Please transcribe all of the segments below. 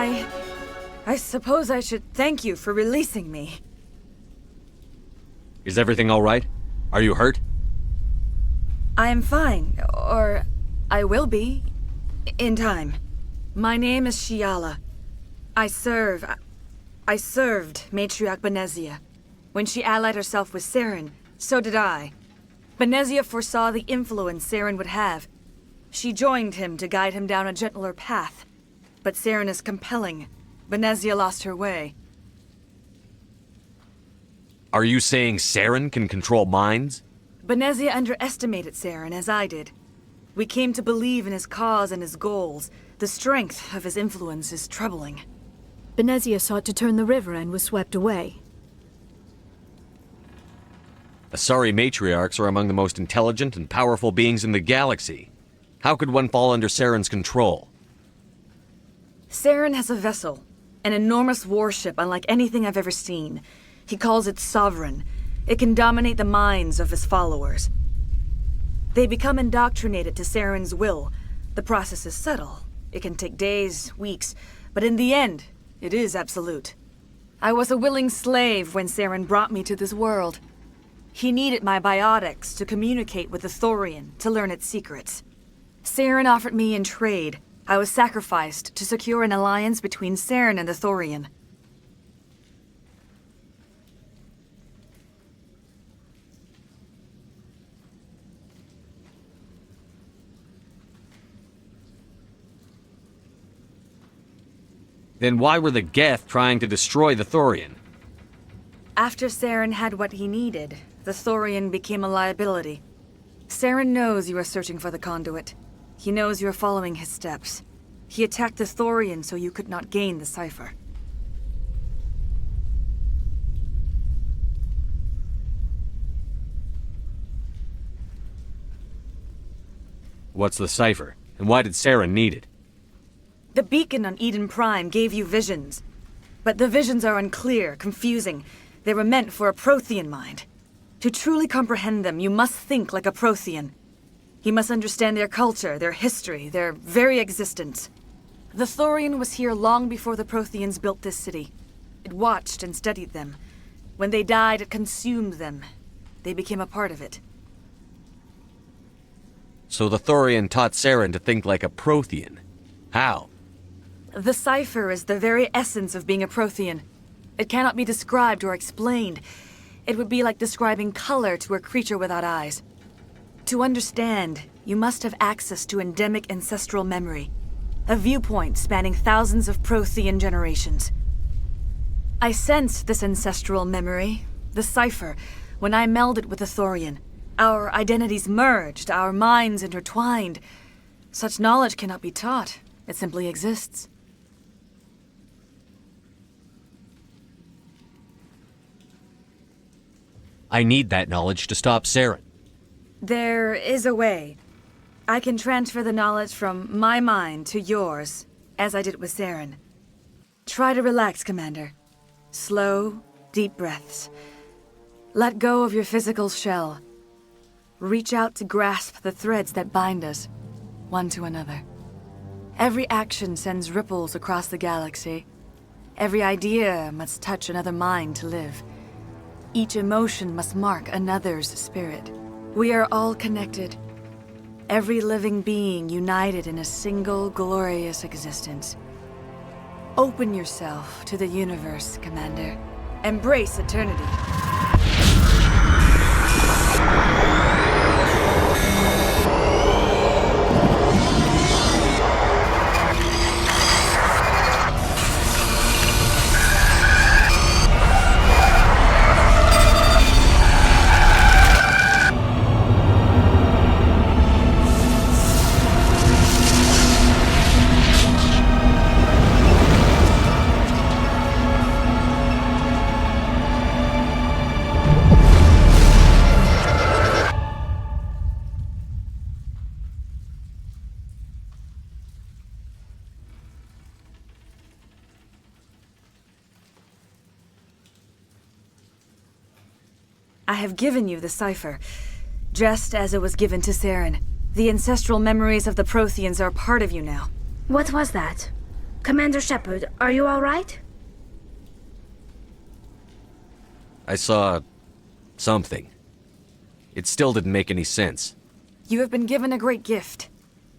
I suppose I should thank you for releasing me. Is everything all right? Are you hurt? I am fine, or I will be, in time. My name is Shiala. I served Matriarch Benezia. When she allied herself with Saren, so did I. Benezia foresaw the influence Saren would have. She joined him to guide him down a gentler path. But Saren is compelling. Benezia lost her way. Are you saying Saren can control minds? Benezia underestimated Saren, as I did. We came to believe in his cause and his goals. The strength of his influence is troubling. Benezia sought to turn the river and was swept away. Asari matriarchs are among the most intelligent and powerful beings in the galaxy. How could one fall under Saren's control? Saren has a vessel, an enormous warship unlike anything I've ever seen. He calls it Sovereign. It can dominate the minds of his followers. They become indoctrinated to Saren's will. The process is subtle. It can take days, weeks, but in the end, it is absolute. I was a willing slave when Saren brought me to this world. He needed my biotics to communicate with the Thorian, to learn its secrets. Saren offered me in trade. I was sacrificed to secure an alliance between Saren and the Thorian. Then why were the Geth trying to destroy the Thorian? After Saren had what he needed, the Thorian became a liability. Saren knows you are searching for the conduit. He knows you are following his steps. He attacked the Thorian so you could not gain the cipher. What's the cipher? And why did Saren need it? The beacon on Eden Prime gave you visions. But the visions are unclear, confusing. They were meant for a Prothean mind. To truly comprehend them, you must think like a Prothean. You must understand their culture, their history, their very existence. The Thorian was here long before the Protheans built this city. It watched and studied them. When they died, it consumed them. They became a part of it. So the Thorian taught Saren to think like a Prothean. How? The cipher is the very essence of being a Prothean. It cannot be described or explained. It would be like describing color to a creature without eyes. To understand, you must have access to endemic ancestral memory, a viewpoint spanning thousands of Prothean generations. I sensed this ancestral memory, the cipher, when I melded with the Thorian. Our identities merged, our minds intertwined. Such knowledge cannot be taught. It simply exists. I need that knowledge to stop Saren. There is a way. I can transfer the knowledge from my mind to yours, as I did with Saren. Try to relax, Commander. Slow, deep breaths. Let go of your physical shell. Reach out to grasp the threads that bind us, one to another. Every action sends ripples across the galaxy. Every idea must touch another mind to live. Each emotion must mark another's spirit. We are all connected. Every living being united in a single glorious existence. Open yourself to the universe, Commander. Embrace eternity. I have given you the cipher, just as it was given to Saren. The ancestral memories of the Protheans are a part of you now. What was that? Commander Shepard, are you alright? I saw something. It still didn't make any sense. You have been given a great gift.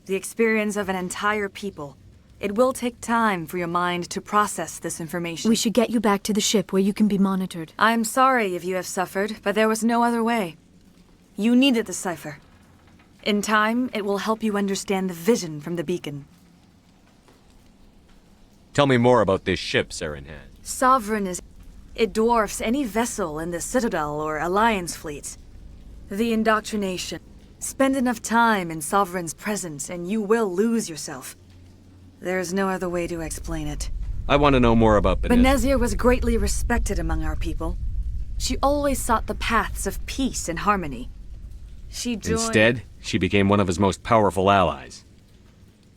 The experience of an entire people. It will take time for your mind to process this information. We should get you back to the ship where you can be monitored. I'm sorry if you have suffered, but there was no other way. You needed the cipher. In time, it will help you understand the vision from the beacon. Tell me more about this ship Saren had. Sovereign is... It dwarfs any vessel in the Citadel or Alliance fleets. The indoctrination. Spend enough time in Sovereign's presence and you will lose yourself. There's no other way to explain it. I want to know more about Benezia. Benezia was greatly respected among our people. She always sought the paths of peace and harmony. She joined... Instead, she became one of his most powerful allies.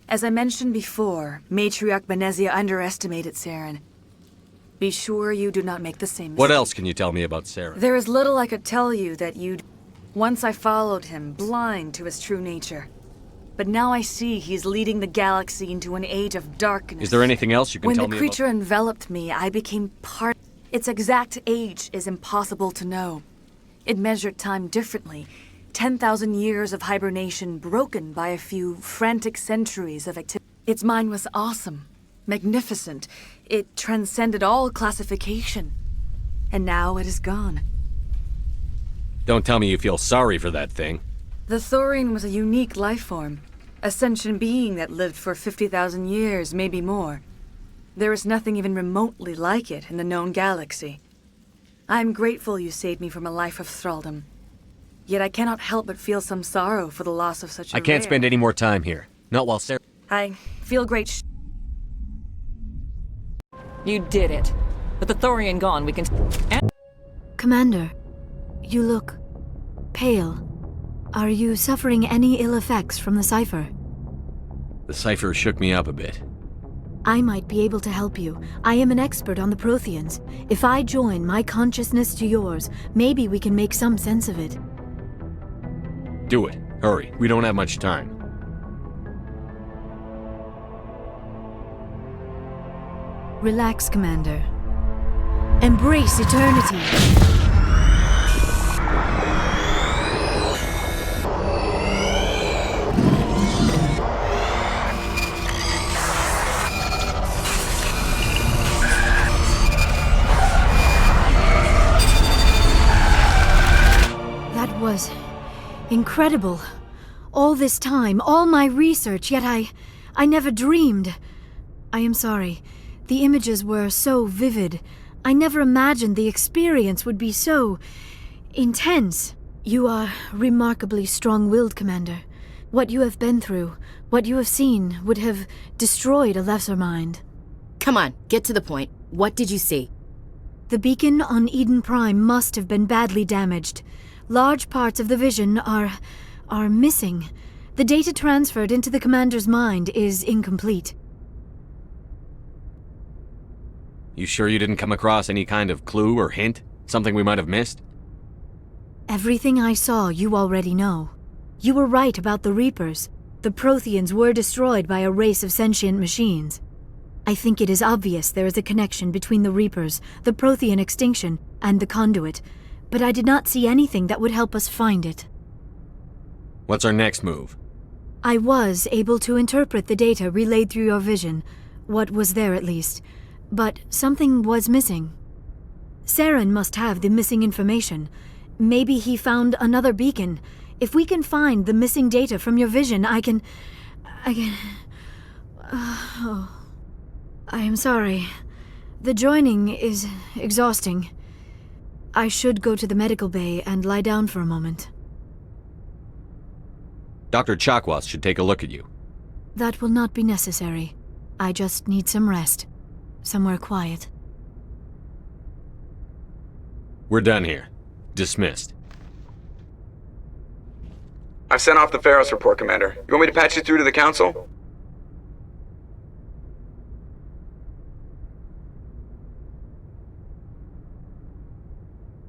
As I mentioned before, Matriarch Benezia underestimated Saren. Be sure you do not make the same mistake. What else can you tell me about Saren? There is little I could tell you that you'd... Once I followed him, blind to his true nature. But now I see he's leading the galaxy into an age of darkness. Is there anything else you can tell me When the creature enveloped me, I became part... Its exact age is impossible to know. It measured time differently. 10,000 years of hibernation broken by a few frantic centuries of activity. Its mind was awesome, magnificent. It transcended all classification. And now it is gone. Don't tell me you feel sorry for that thing. The Thorian was a unique life form. A sentient being that lived for 50,000 years, maybe more. There is nothing even remotely like it in the known galaxy. I'm grateful you saved me from a life of thraldom. Yet I cannot help but feel some sorrow for the loss of such a I can't rare... spend any more time here. Not while Saren... I feel great You did it. With the Thorian gone, we can... Commander, you look pale. Are you suffering any ill effects from the cipher? The cipher shook me up a bit. I might be able to help you. I am an expert on the Protheans. If I join my consciousness to yours, maybe we can make some sense of it. Do it. Hurry. We don't have much time. Relax, Commander. Embrace eternity. That was incredible. All this time, all my research, yet I never dreamed. I am sorry. The images were so vivid. I never imagined the experience would be so intense. You are remarkably strong-willed, Commander. What you have been through, what you have seen, would have destroyed a lesser mind. Come on, get to the point. What did you see? The beacon on Eden Prime must have been badly damaged. Large parts of the vision are missing. The data transferred into the Commander's mind is incomplete. You sure you didn't come across any kind of clue or hint? Something we might have missed? Everything I saw you already know. You were right about the Reapers. The Protheans were destroyed by a race of sentient machines. I think it is obvious there is a connection between the Reapers, the Prothean extinction, and the Conduit, but I did not see anything that would help us find it. What's our next move? I was able to interpret the data relayed through your vision, what was there at least, but something was missing. Saren must have the missing information. Maybe he found another beacon. If we can find the missing data from your vision, I can... I am sorry. The joining is exhausting. I should go to the medical bay and lie down for a moment. Dr. Chakwas should take a look at you. That will not be necessary. I just need some rest. Somewhere quiet. We're done here. Dismissed. I've sent off the Pharos report, Commander. You want me to patch you through to the Council?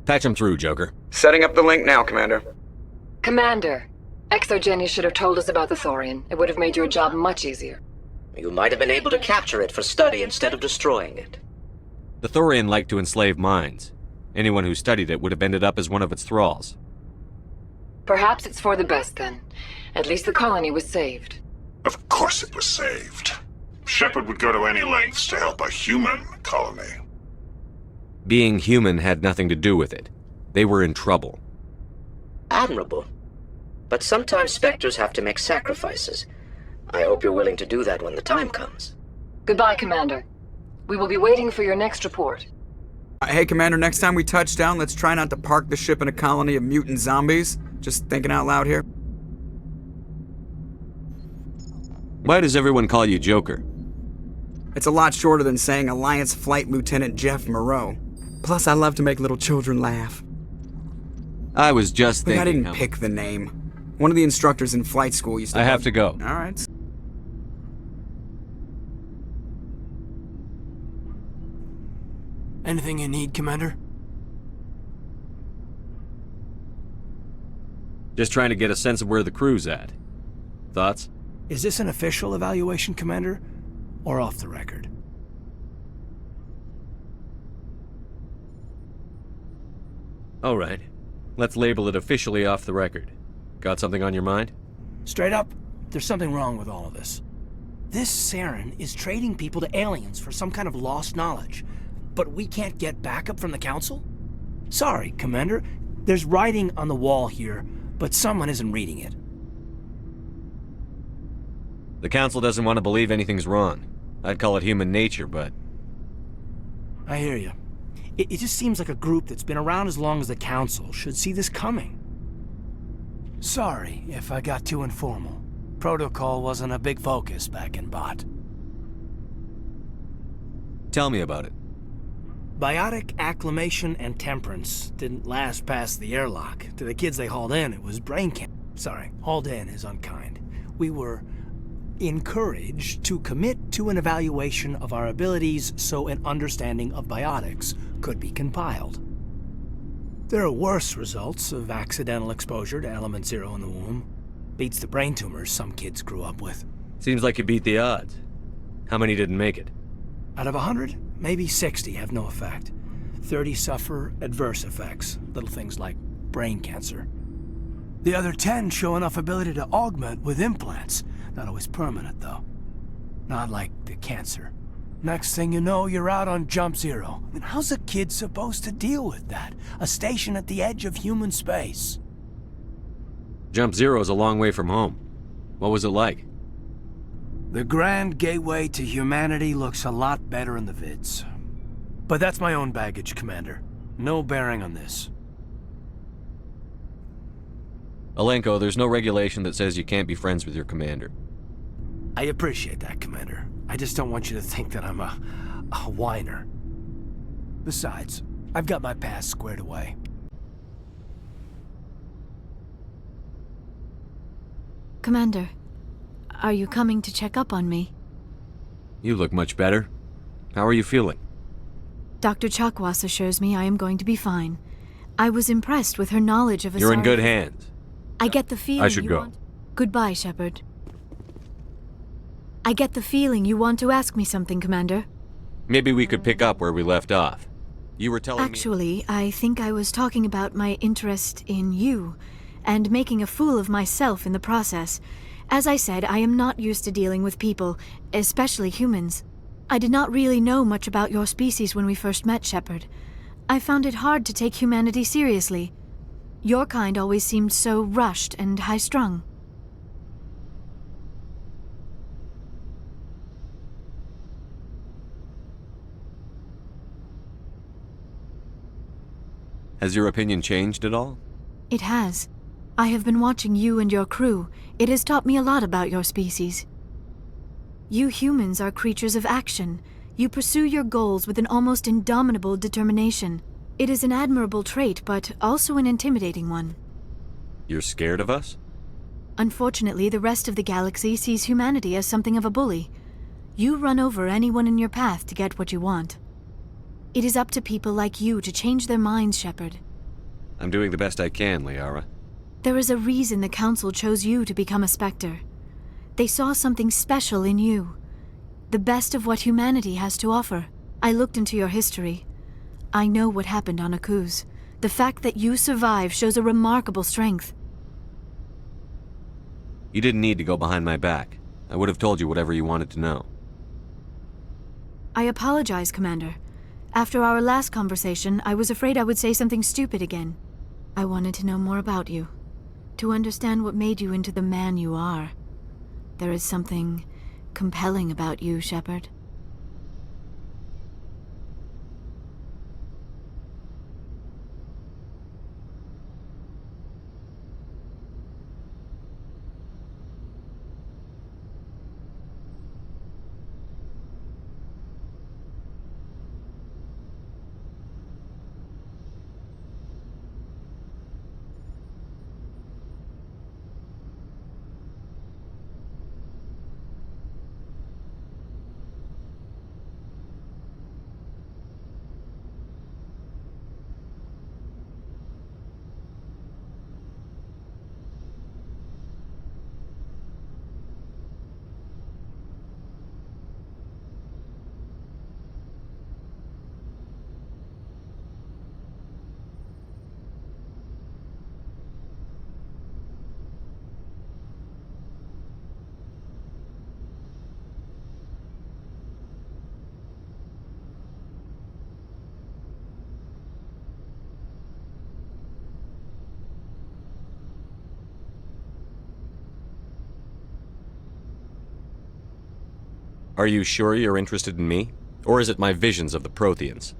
Patch him through, Joker. Setting up the link now, Commander. Commander, Exogeny should have told us about the Thorian. It would have made your job much easier. You might have been able to capture it for study instead of destroying it. The Thorian liked to enslave minds. Anyone who studied it would have ended up as one of its thralls. Perhaps it's for the best then. At least the colony was saved. Of course it was saved. Shepard would go to any lengths to help a human colony. Being human had nothing to do with it. They were in trouble. Admirable. But sometimes Spectres have to make sacrifices. I hope you're willing to do that when the time comes. Goodbye, Commander. We will be waiting for your next report. Hey, Commander, next time we touch down, let's try not to park the ship in a colony of mutant zombies. Just thinking out loud here. Why does everyone call you Joker? It's a lot shorter than saying Alliance Flight Lieutenant Jeff Moreau. Plus, I love to make little children laugh. I was just Look, thinking... I didn't pick the name. One of the instructors in flight school used to... I have to go. All right. Anything you need, Commander? Just trying to get a sense of where the crew's at. Thoughts? Is this an official evaluation, Commander? Or off the record? All right. Let's label it officially off the record. Got something on your mind? Straight up, there's something wrong with all of this. This Saren is trading people to aliens for some kind of lost knowledge. But we can't get backup from the Council? Sorry, Commander. There's writing on the wall here, but someone isn't reading it. The Council doesn't want to believe anything's wrong. I'd call it human nature, but... I hear you. It just seems like a group that's been around as long as the Council should see this coming. Sorry if I got too informal. Protocol wasn't a big focus back in Bot. Tell me about it. Biotic acclimation and temperance didn't last past the airlock. To the kids they hauled in, it was brain cancer. Sorry, hauled in is unkind. We were encouraged to commit to an evaluation of our abilities so an understanding of biotics could be compiled. There are worse results of accidental exposure to Element Zero in the womb. Beats the brain tumors some kids grew up with. Seems like you beat the odds. How many didn't make it? Out of 100, maybe 60 have no effect. 30 suffer adverse effects, little things like brain cancer. The other 10 show enough ability to augment with implants. Not always permanent, though. Not like the cancer. Next thing you know, you're out on Jump Zero. I mean, how's a kid supposed to deal with that? A station at the edge of human space. Jump Zero's a long way from home. What was it like? The grand gateway to humanity looks a lot better in the vids. But that's my own baggage, Commander. No bearing on this. Alenko, there's no regulation that says you can't be friends with your commander. I appreciate that, Commander. I just don't want you to think that I'm a whiner. Besides, I've got my past squared away. Commander, are you coming to check up on me? You look much better. How are you feeling? Dr. Chakwas assures me I am going to be fine. I was impressed with her knowledge of You're in good hands. I get the feeling I should go. Goodbye, Shepard. I get the feeling you want to ask me something, Commander. Maybe we could pick up where we left off. You were telling me... Actually, I think I was talking about my interest in you, and making a fool of myself in the process. As I said, I am not used to dealing with people, especially humans. I did not really know much about your species when we first met, Shepard. I found it hard to take humanity seriously. Your kind always seemed so rushed and high-strung. Has your opinion changed at all? It has. I have been watching you and your crew. It has taught me a lot about your species. You humans are creatures of action. You pursue your goals with an almost indomitable determination. It is an admirable trait, but also an intimidating one. You're scared of us? Unfortunately, the rest of the galaxy sees humanity as something of a bully. You run over anyone in your path to get what you want. It is up to people like you to change their minds, Shepard. I'm doing the best I can, Liara. There is a reason the Council chose you to become a Spectre. They saw something special in you. The best of what humanity has to offer. I looked into your history. I know what happened on Akuz. The fact that you survived shows a remarkable strength. You didn't need to go behind my back. I would have told you whatever you wanted to know. I apologize, Commander. After our last conversation, I was afraid I would say something stupid again. I wanted to know more about you. To understand what made you into the man you are. There is something compelling about you, Shepard. Are you sure you're interested in me? Or is it my visions of the Protheans?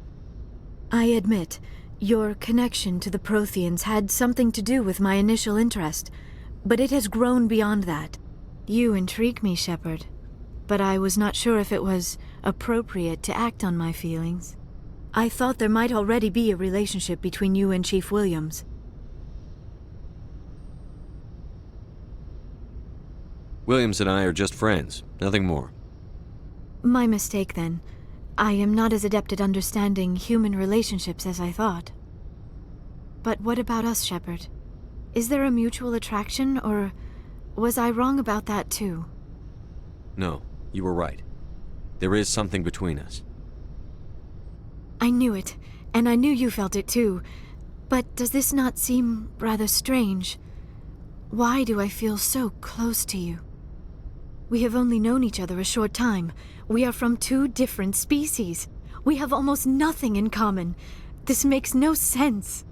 I admit, your connection to the Protheans had something to do with my initial interest, but it has grown beyond that. You intrigue me, Shepard, but I was not sure if it was appropriate to act on my feelings. I thought there might already be a relationship between you and Chief Williams. Williams and I are just friends, nothing more. My mistake, then. I am not as adept at understanding human relationships as I thought. But what about us, Shepard? Is there a mutual attraction, or was I wrong about that too? No, you were right. There is something between us. I knew it, and I knew you felt it too. But does this not seem rather strange? Why do I feel so close to you? We have only known each other a short time. We are from two different species. We have almost nothing in common. This makes no sense.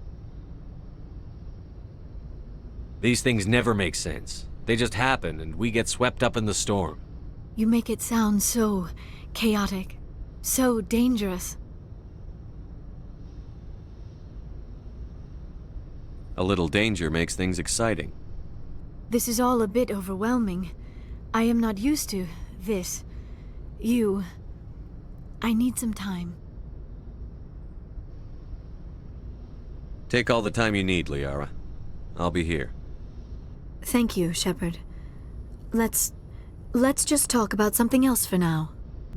These things never make sense. They just happen, and we get swept up in the storm. You make it sound so chaotic, so dangerous. A little danger makes things exciting. This is all a bit overwhelming. I am not used to this. I need some time. Take all the time you need, Liara. I'll be here. Thank you, Shepard. Let's just talk about something else for now.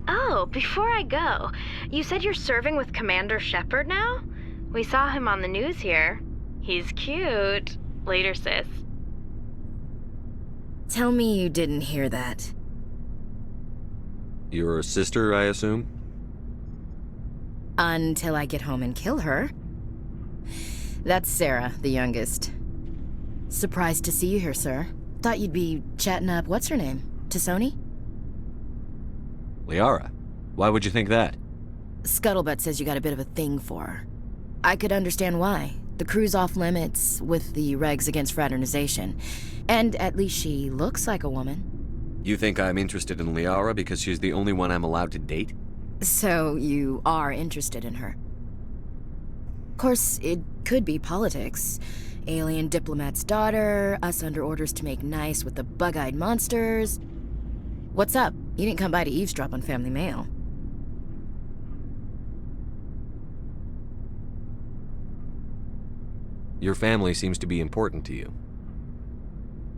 Oh, before I go, you said you're serving with Commander Shepard now? We saw him on the news here. He's cute. Later, sis. Tell me you didn't hear that. Your sister, I assume? Until I get home and kill her. That's Sarah, the youngest. Surprised to see you here, sir. Thought you'd be chatting up what's-her-name? T'Soni? Liara? Why would you think that? Scuttlebutt says you got a bit of a thing for her. I could understand why. The crew's off limits with the regs against fraternization. And at least she looks like a woman. You think I'm interested in Liara because she's the only one I'm allowed to date? So you are interested in her. Of course, it could be politics. Alien diplomat's daughter, us under orders to make nice with the bug-eyed monsters. What's up? You didn't come by to eavesdrop on Family Mail. Your family seems to be important to you.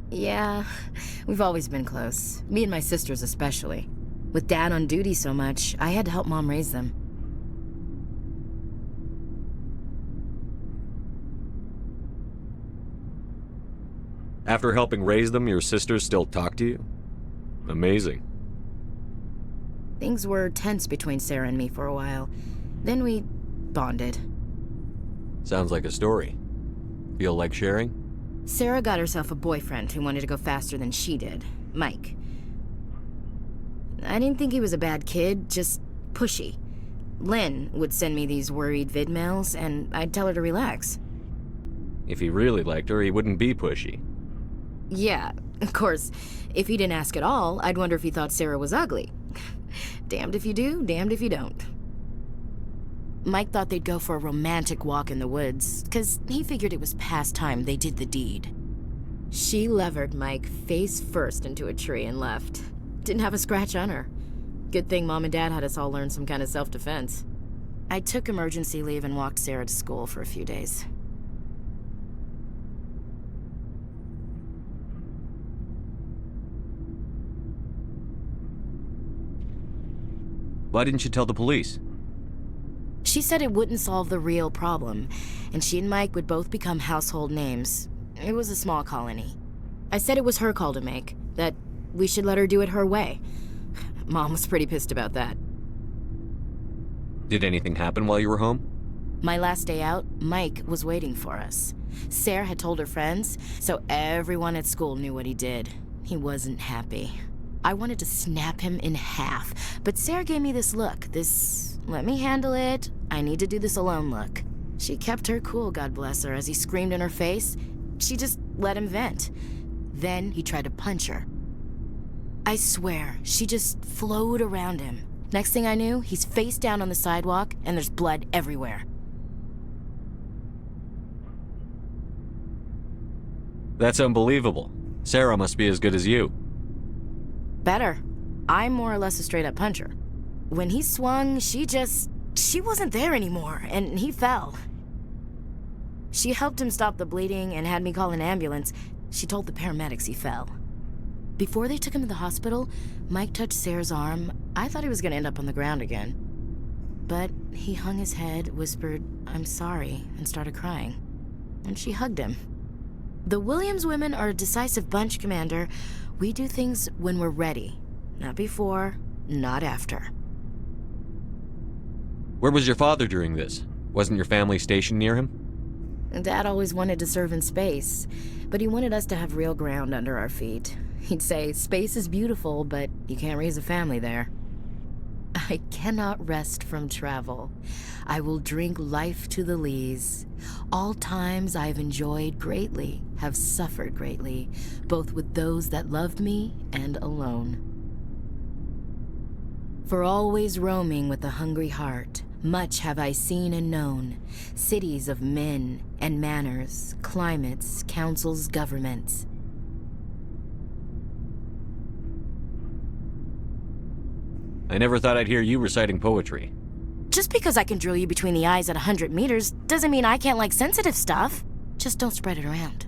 Yeah, we've always been close. Me and my sisters especially. With Dad on duty so much, I had to help Mom raise them. After helping raise them, your sisters still talk to you? Amazing. Things were tense between Sarah and me for a while. Then we bonded. Sounds like a story. Feel like sharing? Sarah got herself a boyfriend who wanted to go faster than she did, Mike. I didn't think he was a bad kid, just pushy. Lynn would send me these worried vid mails, and I'd tell her to relax. If he really liked her, he wouldn't be pushy. Yeah, of course, if he didn't ask at all, I'd wonder if he thought Sarah was ugly. Damned if you do, damned if you don't. Mike thought they'd go for a romantic walk in the woods, because he figured it was past time they did the deed. She levered Mike face first into a tree and left. Didn't have a scratch on her. Good thing Mom and Dad had us all learn some kind of self-defense. I took emergency leave and walked Sarah to school for a few days. Why didn't you tell the police? She said it wouldn't solve the real problem, and she and Mike would both become household names. It was a small colony. I said it was her call to make, that we should let her do it her way. Mom was pretty pissed about that. Did anything happen while you were home? My last day out, Mike was waiting for us. Sarah had told her friends, so everyone at school knew what he did. He wasn't happy. I wanted to snap him in half, but Sarah gave me this look, this let me handle it, I need to do this alone look. She kept her cool, God bless her, as he screamed in her face. She just let him vent. Then he tried to punch her. I swear, she just flowed around him. Next thing I knew, he's face down on the sidewalk, and there's blood everywhere. That's unbelievable. Sarah must be as good as you. Better. I'm more or less a straight-up puncher. When he swung, she wasn't there anymore, and he fell. She helped him stop the bleeding and had me call an ambulance. She told the paramedics he fell. Before they took him to the hospital, Mike touched Sarah's arm. I thought he was gonna end up on the ground again. But he hung his head, whispered, "I'm sorry," and started crying. And she hugged him. The Williams women are a decisive bunch, Commander. We do things when we're ready. Not before, not after. Where was your father during this? Wasn't your family stationed near him? Dad always wanted to serve in space, but he wanted us to have real ground under our feet. He'd say, space is beautiful, but you can't raise a family there. I cannot rest from travel. I will drink life to the lees. All times I have enjoyed greatly, have suffered greatly, both with those that loved me and alone. For always roaming with a hungry heart, much have I seen and known, cities of men and manners, climates, councils, governments. I never thought I'd hear you reciting poetry. Just because I can drill you between the eyes at 100 meters doesn't mean I can't like sensitive stuff. Just don't spread it around.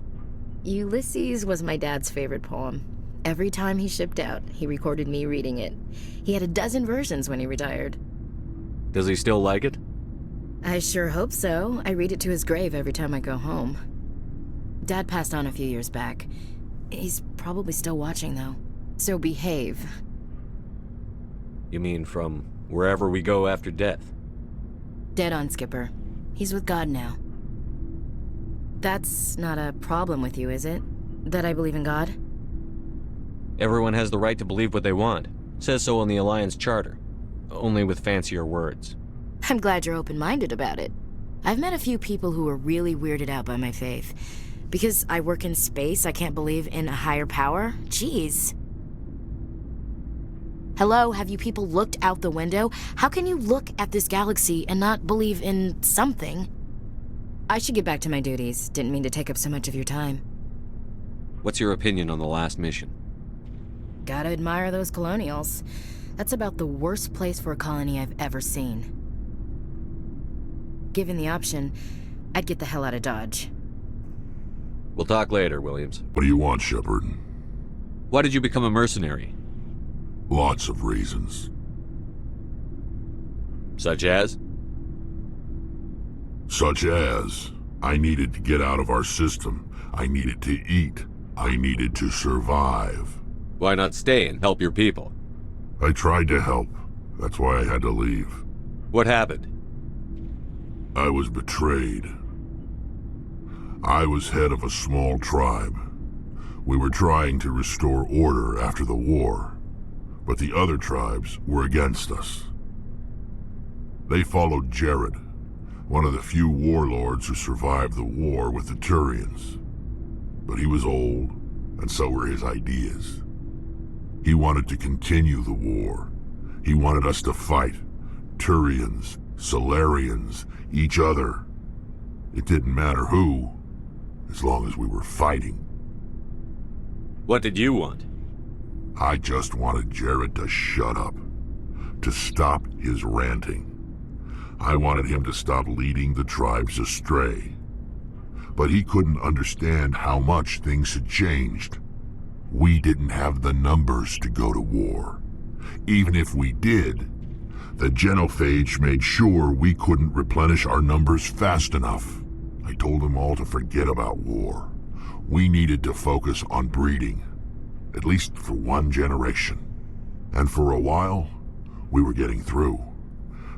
Ulysses was my dad's favorite poem. Every time he shipped out, he recorded me reading it. He had a dozen versions when he retired. Does he still like it? I sure hope so. I read it to his grave every time I go home. Dad passed on a few years back. He's probably still watching, though. So behave. You mean from wherever we go after death? Dead on, Skipper. He's with God now. That's not a problem with you, is it? That I believe in God? Everyone has the right to believe what they want. Says so in the Alliance Charter. Only with fancier words. I'm glad you're open-minded about it. I've met a few people who are really weirded out by my faith. Because I work in space, I can't believe in a higher power? Jeez. Hello, have you people looked out the window? How can you look at this galaxy and not believe in something? I should get back to my duties. Didn't mean to take up so much of your time. What's your opinion on the last mission? Gotta admire those colonials. That's about the worst place for a colony I've ever seen. Given the option, I'd get the hell out of Dodge. We'll talk later, Williams. What do you want, Shepard? Why did you become a mercenary? Lots of reasons. Such as? Such as, I needed to get out of our system. I needed to eat. I needed to survive. Why not stay and help your people? I tried to help, That's why I had to leave. What happened? I was betrayed. I was head of a small tribe. We were trying to restore order after the war, but the other tribes were against us. They followed Jared, one of the few warlords who survived the war with the Turians. But he was old, and so were his ideas. He wanted to continue the war. He wanted us to fight. Turians, Solarians, each other. It didn't matter who, as long as we were fighting. What did you want? I just wanted Jared to shut up, to stop his ranting. I wanted him to stop leading the tribes astray. But he couldn't understand how much things had changed. We didn't have the numbers to go to war. Even if we did, the genophage made sure we couldn't replenish our numbers fast enough. I told them all to forget about war. We needed to focus on breeding, at least for one generation. And for a while, we were getting through.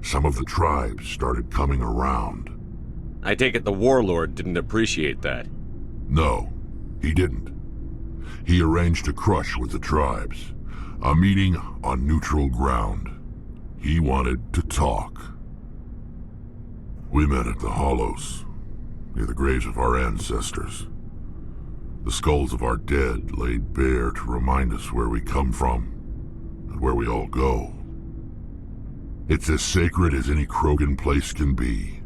Some of the tribes started coming around. I take it the warlord didn't appreciate that. No, he didn't. He arranged a crush with the tribes, a meeting on neutral ground. He wanted to talk. We met at the Hollows, near the graves of our ancestors. The skulls of our dead laid bare to remind us where we come from, and where we all go. It's as sacred as any Krogan place can be.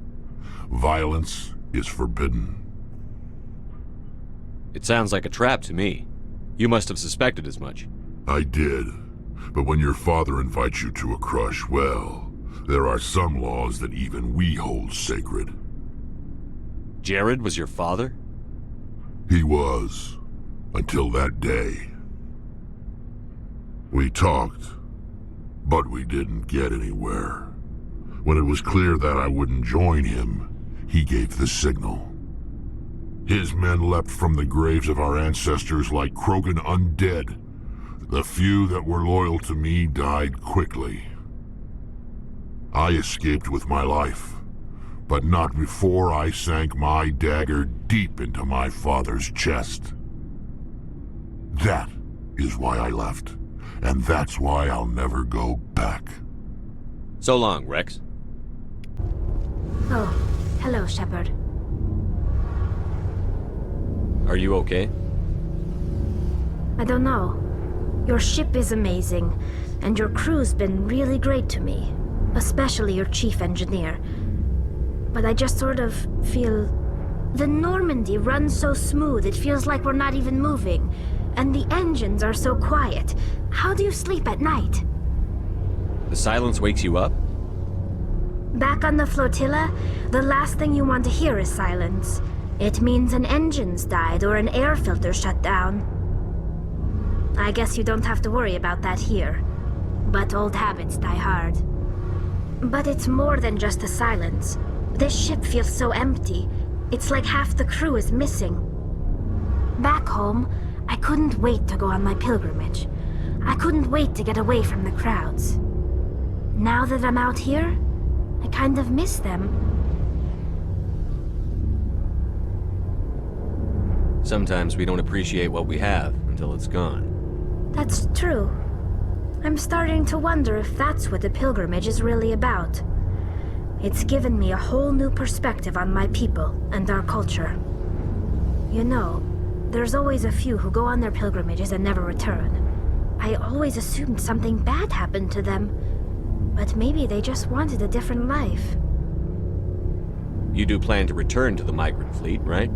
Violence is forbidden. It sounds like a trap to me. You must have suspected as much. I did. But when your father invites you to a crush, well, there are some laws that even we hold sacred. Jared was your father? He was. Until that day. We talked, but we didn't get anywhere. When it was clear that I wouldn't join him, he gave the signal. His men leapt from the graves of our ancestors like Krogan undead. The few that were loyal to me died quickly. I escaped with my life, but not before I sank my dagger deep into my father's chest. That is why I left, and that's why I'll never go back. So long, Rex. Oh, hello, Shepard. Are you okay? I don't know. Your ship is amazing, and your crew's been really great to me, especially your chief engineer. But I just sort of feel... The Normandy runs so smooth it feels like we're not even moving, and the engines are so quiet. How do you sleep at night? The silence wakes you up? Back on the flotilla, the last thing you want to hear is silence. It means an engine's died or an air filter shut down. I guess you don't have to worry about that here. But old habits die hard. But it's more than just the silence. This ship feels so empty. It's like half the crew is missing. Back home, I couldn't wait to go on my pilgrimage. I couldn't wait to get away from the crowds. Now that I'm out here, I kind of miss them. Sometimes we don't appreciate what we have until it's gone. That's true. I'm starting to wonder if that's what the pilgrimage is really about. It's given me a whole new perspective on my people and our culture. You know, there's always a few who go on their pilgrimages and never return. I always assumed something bad happened to them, but maybe they just wanted a different life. You do plan to return to the migrant fleet, right?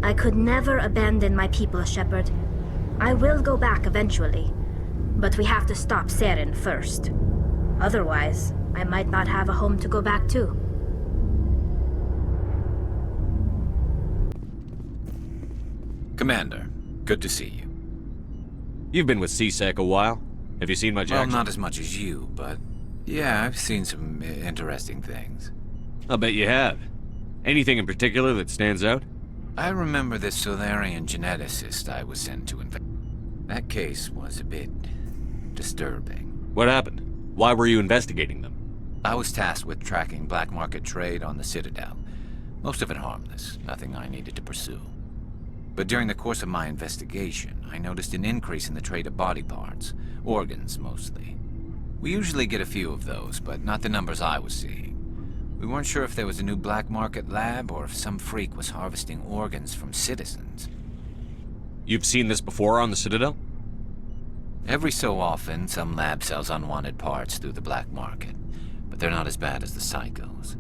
I could never abandon my people, Shepard. I will go back eventually, but we have to stop Saren first. Otherwise, I might not have a home to go back to. Commander, good to see you. You've been with C-Sec a while. Have you seen much action? Well, not as much as you, but yeah, I've seen some interesting things. I'll bet you have. Anything in particular that stands out? I remember this Solarian geneticist I was sent to investigate. That case was a bit disturbing. What happened? Why were you investigating them? I was tasked with tracking black market trade on the Citadel. Most of it harmless, nothing I needed to pursue. But during the course of my investigation, I noticed an increase in the trade of body parts, organs mostly. We usually get a few of those, but not the numbers I was seeing. We weren't sure if there was a new black market lab or if some freak was harvesting organs from citizens. You've seen this before on the Citadel? Every so often, some lab sells unwanted parts through the black market, but they're not as bad as the psychos.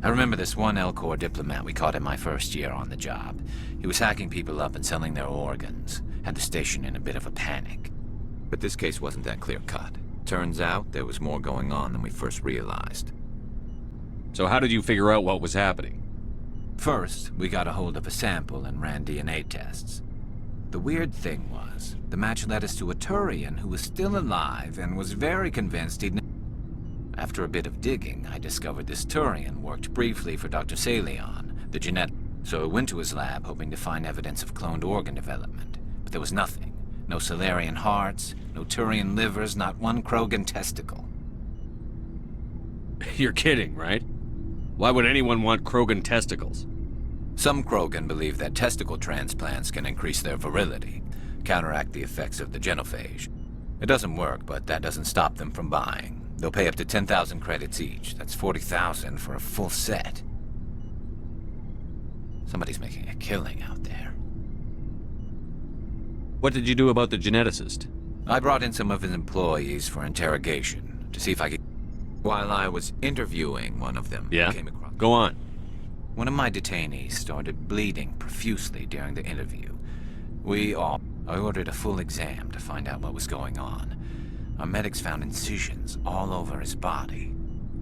I remember this one Elcor diplomat we caught in my first year on the job. He was hacking people up and selling their organs, had the station in a bit of a panic. But this case wasn't that clear-cut. Turns out there was more going on than we first realized. So how did you figure out what was happening? First, we got a hold of a sample and ran DNA tests. The weird thing was, the match led us to a Turian who was still alive and was very convinced he'd... After a bit of digging, I discovered this Turian worked briefly for Dr. Salion, the genetic... So I went to his lab hoping to find evidence of cloned organ development. But there was nothing. No Salarian hearts, no Turian livers, not one Krogan testicle. You're kidding, right? Why would anyone want Krogan testicles? Some Krogan believe that testicle transplants can increase their virility, counteract the effects of the genophage. It doesn't work, but that doesn't stop them from buying. They'll pay up to 10,000 credits each. That's 40,000 for a full set. Somebody's making a killing out there. What did you do about the geneticist? I brought in some of his employees for interrogation, to see if I could... While I was interviewing one of them, yeah? I came across... Go on. One of my detainees started bleeding profusely during the interview. I ordered a full exam to find out what was going on. Our medics found incisions all over his body,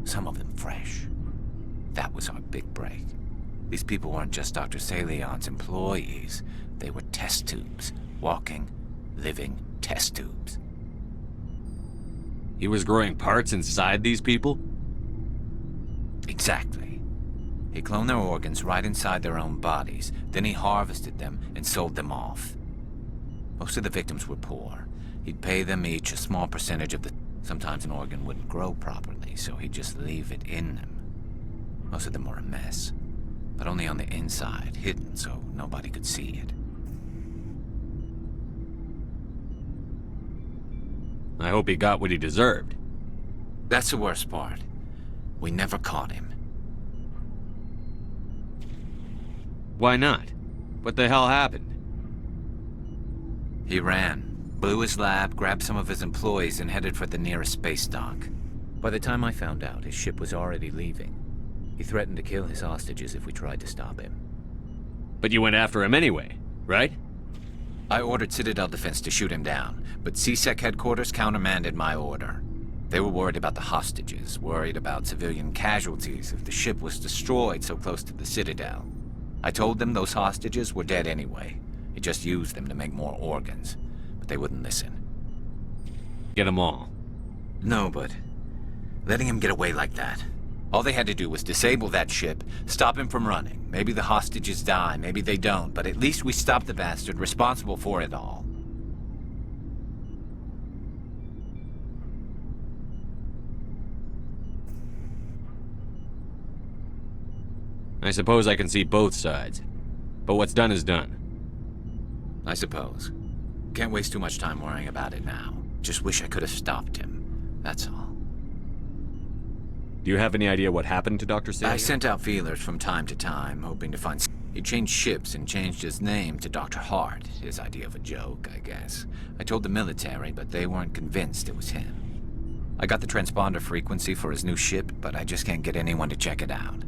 some of them fresh. That was our big break. These people weren't just Dr. Salion's employees. They were test tubes. Walking, living test tubes. He was growing parts inside these people? Exactly. He cloned their organs right inside their own bodies. Then he harvested them and sold them off. Most of the victims were poor. He'd pay them each a small percentage of the... Sometimes an organ wouldn't grow properly, so he'd just leave it in them. Most of them were a mess, but only on the inside, hidden so nobody could see it. I hope he got what he deserved. That's the worst part. We never caught him. Why not? What the hell happened? He ran, blew his lab, grabbed some of his employees, and headed for the nearest space dock. By the time I found out, his ship was already leaving. He threatened to kill his hostages if we tried to stop him. But you went after him anyway, right? I ordered Citadel Defense to shoot him down, but C-Sec headquarters countermanded my order. They were worried about the hostages, worried about civilian casualties if the ship was destroyed so close to the Citadel. I told them those hostages were dead anyway. He just used them to make more organs, but they wouldn't listen. Get them all? No, but letting him get away like that. All they had to do was disable that ship, stop him from running. Maybe the hostages die, maybe they don't, but at least we stopped the bastard responsible for it all. I suppose I can see both sides. But what's done is done. I suppose. Can't waste too much time worrying about it now. Just wish I could have stopped him. That's all. Do you have any idea what happened to Dr. Salion? I sent out feelers from time to time, hoping to find... He changed ships and changed his name to Dr. Hart. His idea of a joke, I guess. I told the military, but they weren't convinced it was him. I got the transponder frequency for his new ship, but I just can't get anyone to check it out.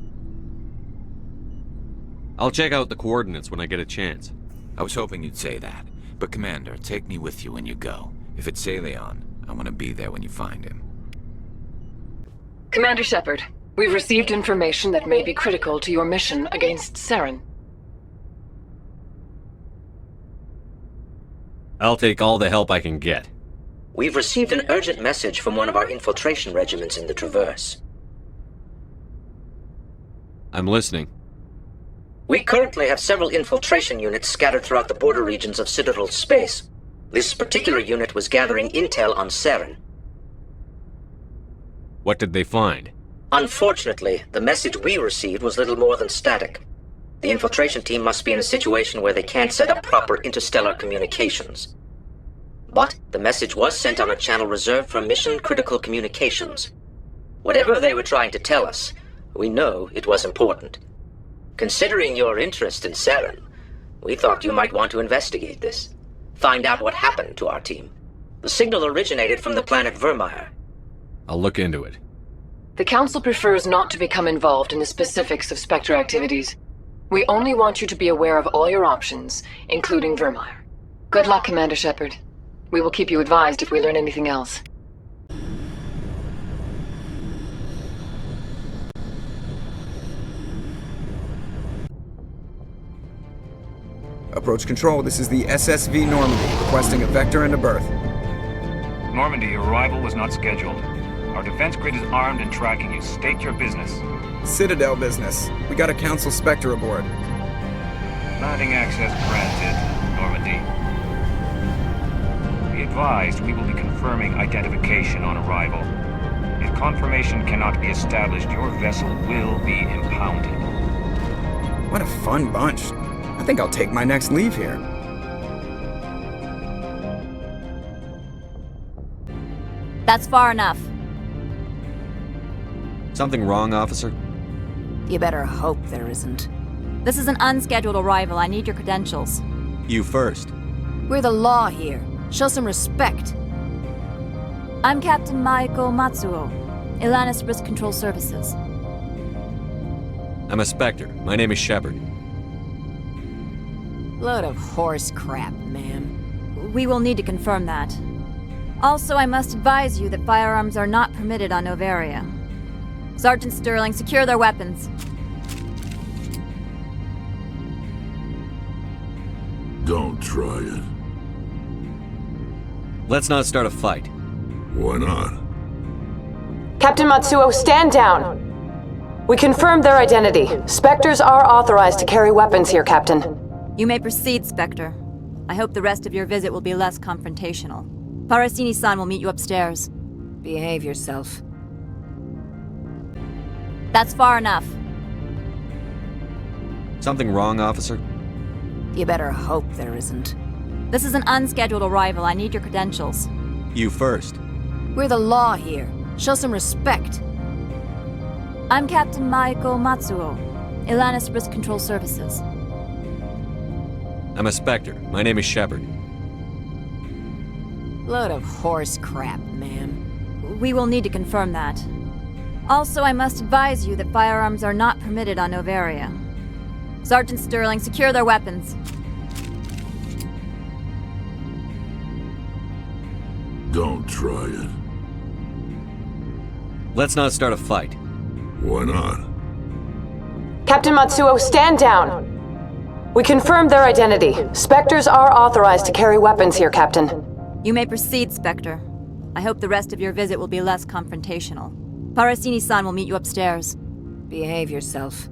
I'll check out the coordinates when I get a chance. I was hoping you'd say that. But Commander, take me with you when you go. If it's Salion, I want to be there when you find him. Commander Shepard, we've received information that may be critical to your mission against Saren. I'll take all the help I can get. We've received an urgent message from one of our infiltration regiments in the Traverse. I'm listening. We currently have several infiltration units scattered throughout the border regions of Citadel space. This particular unit was gathering intel on Saren. What did they find? Unfortunately, the message we received was little more than static. The infiltration team must be in a situation where they can't set up proper interstellar communications. But the message was sent on a channel reserved for mission-critical communications. Whatever they were trying to tell us, we know it was important. Considering your interest in Saren, we thought you might want to investigate this. Find out what happened to our team. The signal originated from the planet Vermeer. I'll look into it. The Council prefers not to become involved in the specifics of Spectre activities. We only want you to be aware of all your options, including Vermeer. Good luck, Commander Shepard. We will keep you advised if we learn anything else. Approach control, this is the SSV Normandy, requesting a vector into berth. Normandy, your arrival was not scheduled. Our defense grid is armed and tracking you. State your business. Citadel business. We got a Council Spectre aboard. Landing access granted, Normandy. Be advised, we will be confirming identification on arrival. If confirmation cannot be established, your vessel will be impounded. What a fun bunch. I think I'll take my next leave here. That's far enough. Something wrong, officer? You better hope there isn't. This is an unscheduled arrival. I need your credentials. You first. We're the law here. Show some respect. I'm Captain Maiko Matsuo, Ilanis Risk Control Services. I'm a Spectre. My name is Shepard. Load of horse crap, ma'am. We will need to confirm that. Also, I must advise you that firearms are not permitted on Noveria. Sergeant Sterling, secure their weapons. Don't try it. Let's not start a fight. Why not? Captain Matsuo, stand down! We confirmed their identity. Spectres are authorized to carry weapons here, Captain. You may proceed, Spectre. I hope the rest of your visit will be less confrontational. Parasini-san will meet you upstairs. Behave yourself. That's far enough. Something wrong, officer? You better hope there isn't. This is an unscheduled arrival. I need your credentials. You first. We're the law here. Show some respect. I'm Captain Maiko Matsuo, Ilanis Risk Control Services. I'm a Spectre. My name is Shepard. Load of horse crap, ma'am. We will need to confirm that. Also, I must advise you that firearms are not permitted on Noveria. Sergeant Sterling, secure their weapons. Don't try it. Let's not start a fight. Why not? Captain Matsuo, stand down! We confirmed their identity. Spectres are authorized to carry weapons here, Captain. You may proceed, Spectre. I hope the rest of your visit will be less confrontational. Parasini-san will meet you upstairs. Behave yourself.